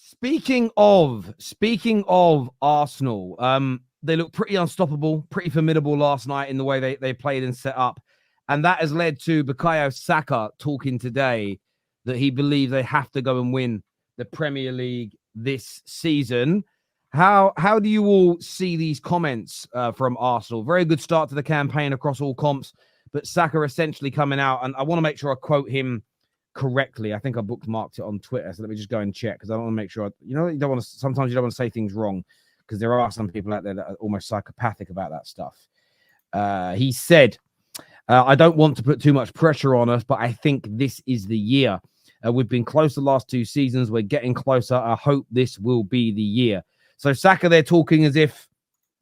Speaking of Arsenal, they look pretty unstoppable, pretty formidable last night in the way they played and set up. And that has led to Bukayo Saka talking today that he believes they have to go and win the Premier League this season. How do you all see these comments from Arsenal? Very good start to the campaign across all comps, but Saka essentially coming out, and I want to make sure I quote him correctly. I think I bookmarked it on Twitter, so let me just go and check because I want to make sure. You don't want to. Sometimes you don't want to say things wrong because there are some people out there that are almost psychopathic about that stuff. He said, "I don't want to put too much pressure on us, but I think this is the year. We've been close the last 2 seasons. We're getting closer. I hope this will be the year." So Saka, they're talking as if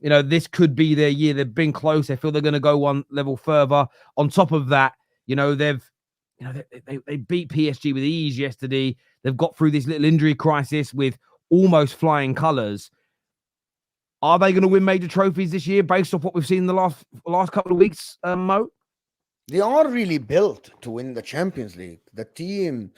this could be their year. They've been close. They feel they're going to go one level further. On top of that, they beat PSG with ease yesterday. They've got through this little injury crisis with almost flying colours. Are they going to win major trophies this year based off what we've seen in the last couple of weeks, Mo? They are really built to win the Champions League. The team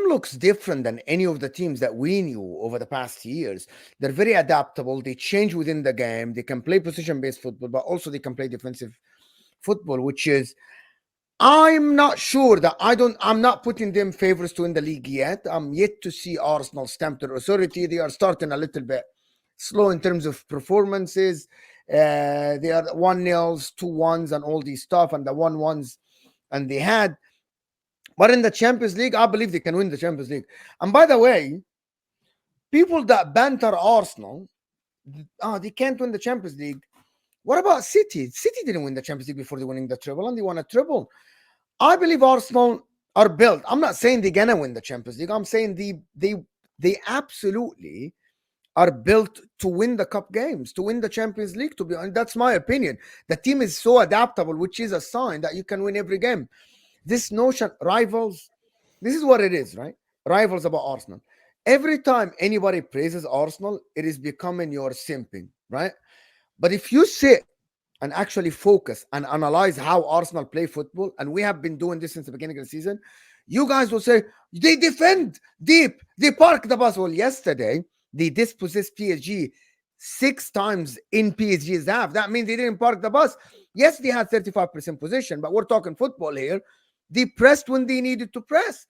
looks different than any of the teams that we knew over the past years. They're very adaptable. They change within the game. They can play position-based football, but also they can play defensive football, which is, I'm not sure that I'm not putting them favorites to win the league yet. I'm yet to see Arsenal stamp their authority. They are starting a little bit slow in terms of performances. They are 1-0s, 2-1s, and all these stuff, and the 1-1s, and they had. But in the Champions League, I believe they can win the Champions League. And by the way, people that banter Arsenal, they can't win the Champions League. What about City? City didn't win the Champions League before they winning the treble, and they won a treble. I believe Arsenal are built. I'm not saying they're gonna win the Champions League. I'm saying they absolutely are built to win the cup games, to win the Champions League. And that's my opinion. The team is so adaptable, which is a sign that you can win every game. This notion, rivals, this is what it is, right? Rivals about Arsenal. Every time anybody praises Arsenal, it is becoming your simping, right? But if you sit and actually focus and analyze how Arsenal play football, and we have been doing this since the beginning of the season, you guys will say, they defend deep, they park the bus. Well, yesterday, they dispossessed PSG 6 times in PSG's half. That means they didn't park the bus. Yes, they had 35% possession, but we're talking football here. They pressed when they needed to press.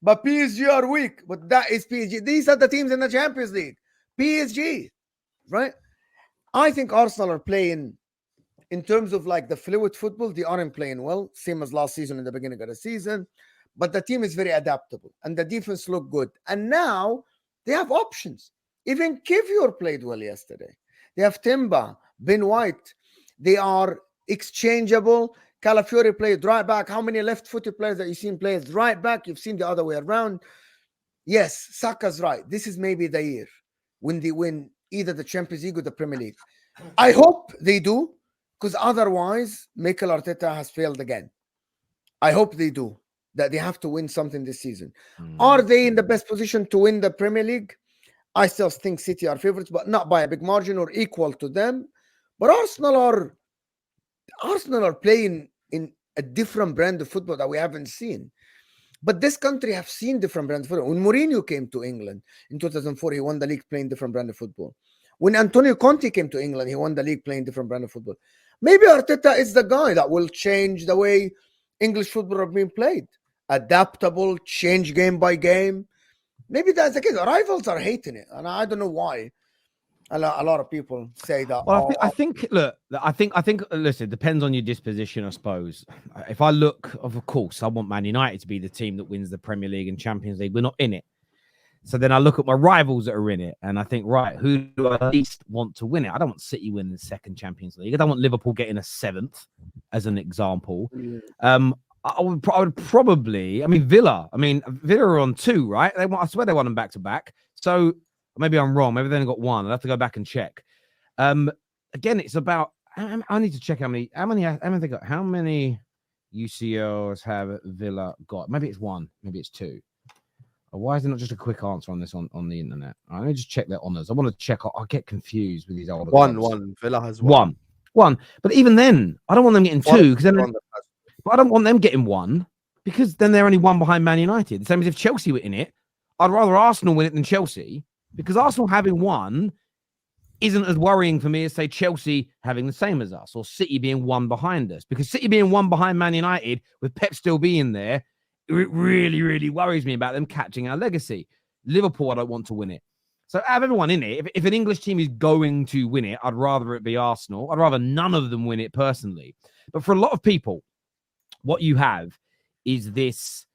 But PSG are weak. But that is PSG. These are the teams in the Champions League. PSG, right? I think Arsenal are playing, in terms of like the fluid football, they aren't playing well. Same as last season in the beginning of the season. But the team is very adaptable. And the defense looked good. And now they have options. Even Kivior played well yesterday. They have Timber, Ben White. They are exchangeable. Calafiori played right back. How many left-footed players that you've seen play as right back? You've seen the other way around. Yes, Saka's right. This is maybe the year when they win either the Champions League or the Premier League. I hope they do, because otherwise, Mikel Arteta has failed again. I hope they do, that they have to win something this season. Are they in the best position to win the Premier League? I still think City are favorites, but not by a big margin or equal to them. But Arsenal are playing in a different brand of football that we haven't seen. But this country have seen different brands of football. When Mourinho came to England in 2004, he won the league playing different brand of football. When Antonio Conte came to England, he won the league playing different brand of football. Maybe Arteta is the guy that will change the way English football are being played. Adaptable, change game by game. Maybe that's the case. Rivals are hating it, and I don't know why. A lot of people say that. Well, I think. Listen, it depends on your disposition, I suppose. If I look, of course, I want Man United to be the team that wins the Premier League and Champions League. We're not in it. So then I look at my rivals that are in it, and I think, right, who do I least want to win it? I don't want City winning the 2nd Champions League. I don't want Liverpool getting a 7th, as an example. I would probably, Villa. Villa are on 2, right? I swear they won them back to back. So maybe I'm wrong. Maybe they only got 1. I'll have to go back and check. Again, it's about. I need to check how many they got. How many UCLs have Villa got? Maybe it's 1. Maybe it's 2. Why is there not just a quick answer on this on the internet? Let me just check their honours. I want to check. I'll get confused with these older One. Villa has 1. But even then, I don't want them getting 2 because then. But I don't want them getting 1 because then they're only 1 behind Man United. The same as if Chelsea were in it. I'd rather Arsenal win it than Chelsea, because Arsenal having won isn't as worrying for me as, say, Chelsea having the same as us, or City being one behind us. Because City being one behind Man United, with Pep still being there, it really, really worries me about them catching our legacy. Liverpool, I don't want to win it. So out of everyone in it, if an English team is going to win it, I'd rather it be Arsenal. I'd rather none of them win it personally. But for a lot of people, what you have is this,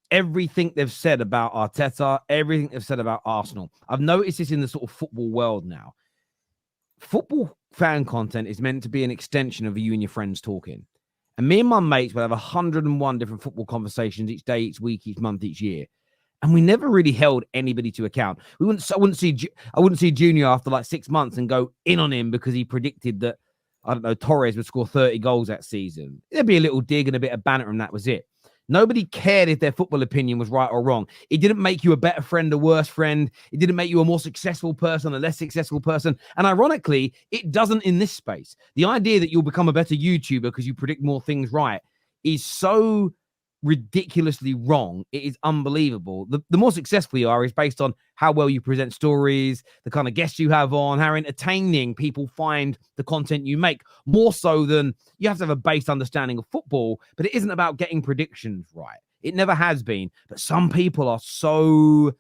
everything they've said about Arteta, everything they've said about Arsenal. I've noticed this in the sort of football world now. Football fan content is meant to be an extension of you and your friends talking. And me and my mates will have 101 different football conversations each day, each week, each month, each year. And we never really held anybody to account. I wouldn't see Junior after like 6 months and go in on him because he predicted that, I don't know, Torres would score 30 goals that season. There'd be a little dig and a bit of banter, and that was it. Nobody cared if their football opinion was right or wrong. It didn't make you a better friend, a worse friend. It didn't make you a more successful person, a less successful person. And ironically, it doesn't in this space. The idea that you'll become a better YouTuber because you predict more things right is so ridiculously wrong. It is unbelievable. The more successful you are is based on how well you present stories, the kind of guests you have on, how entertaining people find the content you make, more so than you have to have a base understanding of football. But it isn't about getting predictions right. It never has been. But some people are so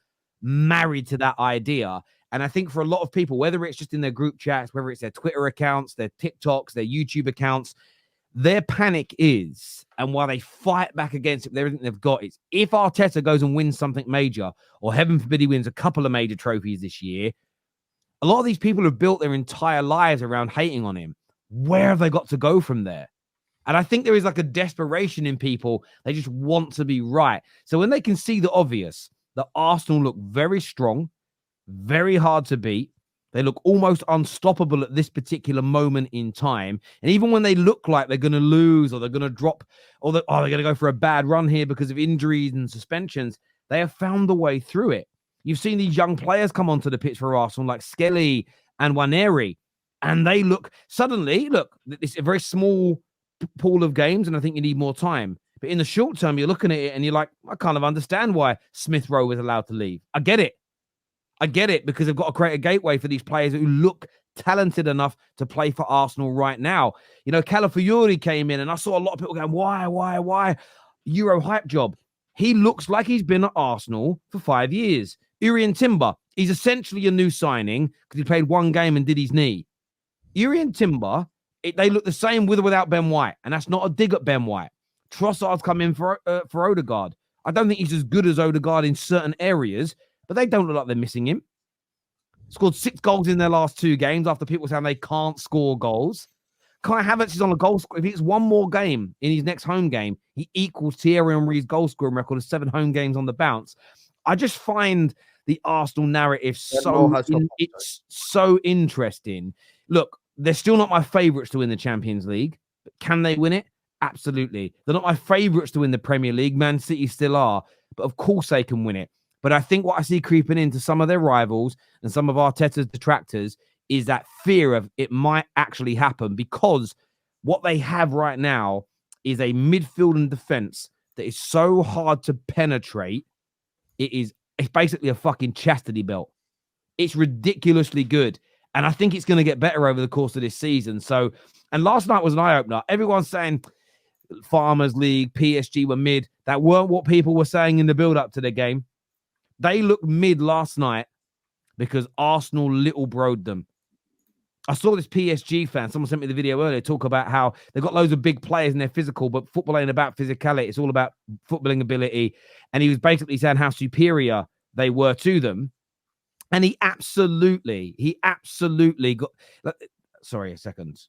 married to that idea. And I think for a lot of people, whether it's just in their group chats, whether it's their Twitter accounts, their TikToks, their YouTube accounts, their panic is, and why they fight back against it with everything they've got, is if Arteta goes and wins something major, or heaven forbid he wins a couple of major trophies this year, a lot of these people have built their entire lives around hating on him. Where have they got to go from there? And I think there is like a desperation in people. They just want to be right. So when they can see the obvious, that Arsenal look very strong, very hard to beat, they look almost unstoppable at this particular moment in time. And even when they look like they're going to lose, or they're going to drop, or they're going to go for a bad run here because of injuries and suspensions, they have found a way through it. You've seen these young players come onto the pitch for Arsenal, like Skelly and Waneri, and they look, suddenly, look, it's a very small pool of games, and I think you need more time. But in the short term, you're looking at it and you're like, I kind of understand why Smith Rowe was allowed to leave. I get it, because they've got to create a gateway for these players who look talented enough to play for Arsenal right now. You know, Calafiori came in, and I saw a lot of people going, why? Euro hype job. He looks like he's been at Arsenal for 5 years. Urian Timber, he's essentially a new signing because he played one game and did his knee. Urian Timber, they look the same with or without Ben White, and that's not a dig at Ben White. Trossard's come in for Odegaard. I don't think he's as good as Odegaard in certain areas, but they don't look like they're missing him. Scored 6 goals in their last 2 games after people saying they can't score goals. Kai Havertz is on a goal score. If he gets one more game in his next home game, he equals Thierry Henry's goal scoring record of 7 home games on the bounce. I just find the Arsenal narrative it's so interesting. Look, they're still not my favourites to win the Champions League, but can they win it? Absolutely. They're not my favourites to win the Premier League. Man City still are, but of course they can win it. But I think what I see creeping into some of their rivals and some of Arteta's detractors is that fear of it might actually happen, because what they have right now is a midfield and defense that is so hard to penetrate. It's basically a fucking chastity belt. It's ridiculously good. And I think it's going to get better over the course of this season. So, and last night was an eye-opener. Everyone's saying Farmers League, PSG were mid. That weren't what people were saying in the build-up to the game. They looked mid last night because Arsenal little broed them. I saw this PSG fan, someone sent me the video earlier, talk about how they've got loads of big players and they're physical, but football ain't about physicality. It's all about footballing ability. And he was basically saying how superior they were to them. And he absolutely got... Sorry, a second.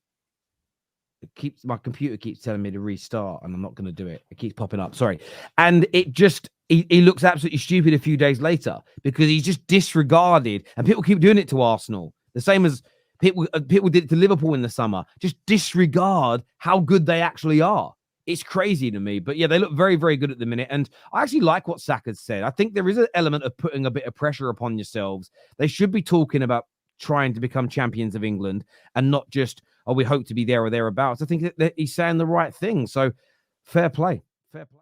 My computer keeps telling me to restart, and I'm not going to do it. It keeps popping up. Sorry. And it just... He looks absolutely stupid a few days later because he's just disregarded, and people keep doing it to Arsenal. The same as people did it to Liverpool in the summer. Just disregard how good they actually are. It's crazy to me. But yeah, they look very, very good at the minute. And I actually like what Saka's said. I think there is an element of putting a bit of pressure upon yourselves. They should be talking about trying to become champions of England and not just, we hope to be there or thereabouts. I think that he's saying the right thing. So fair play. Fair play.